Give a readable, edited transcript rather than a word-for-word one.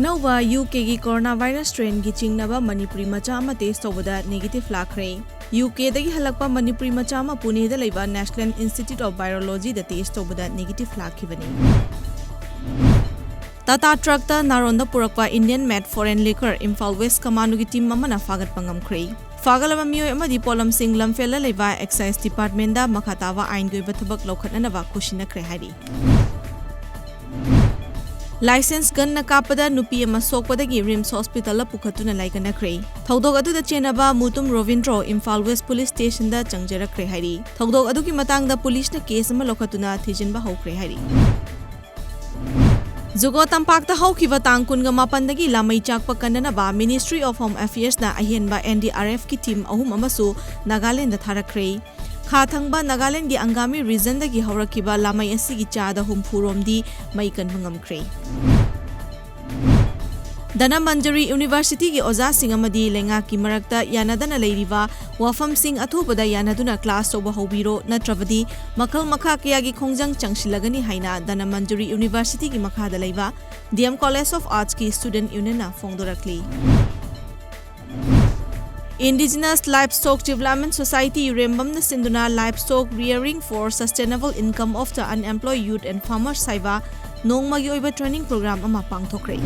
अनौबा UK की corona virus strain की चिंगनबा मणिपुरी मचा अमा टेस्ट तौबदा नेगेटिव लाखरे। UK दगी हलकपा मणिपुरी मचा अमा पुणेदा लैबा नेशनल इंस्टीट्यूट ऑफ वायरोलॉजी दा टेस्ट तौबदा नेगेटिव लाखिबनी। टाटा ट्रक ता नारोंदा पुरकपा Indian made foreign liquor Imphal west commando की टीम अमना फागतपा ngamkhre। फागलबा मियोय अमदी पोलम सिंह लमफेला लैबा एक्साइज डिपार्टमेंट दा मखातावा आइन गोइबा थबक लौखटननबा खुशिनखरे हारि। लाइसेंस गन कापदा नुपी अमा सोकपदगी रिम्स हॉस्पिटल पुखतुना लाइगनखरे। थौदोक अदुदा चेनबा Mutum Rovindro Imphal west police station दा चंगजरखरे हारि। थौदोक अदुगी मतंगदा पुलिस न केस अमा लौखतुना थिजिनबा हौखरे हारि। जुगो तंपाकता हौखिबा तांग कुनगा मापनदगी लामई चाकपा कन्ननबा मिनिस्ट्री ऑफ होम अफेयर्स ना अहेनबा NDRF की टीम अहुम अमसु नागालैंड थारखरे। खा थंगबा नागालैंड की अंगामी रीजन दगी हौरखिबा लामई असिगी चादा हुमफुरोमदी मई कनबा ngamkhre। धनमंजरी यूनिवर्सिटी की ओजा सिंह अमदी लेंगा की मरकता यानदना लैरिबा वाफम सिंह अथुबदा यानदुना क्लास तौबा हौबिरो नत्रबदी मखल मखा कया की खोंजंग चंगसिलगनी हाइना धनमंजरी यूनिवर्सिटी की मखादा लैबा DM कॉलेज ऑफ आर्ट्स की स्टूडेंट यूनियन फोंदोरखली। Indigenous Livestock Development Society Urembamna Sinduna Livestock Rearing for Sustainable Income of the Unemployed Youth and Farmers Saiba Nongmagi Oiba Training Program ama pangthokre।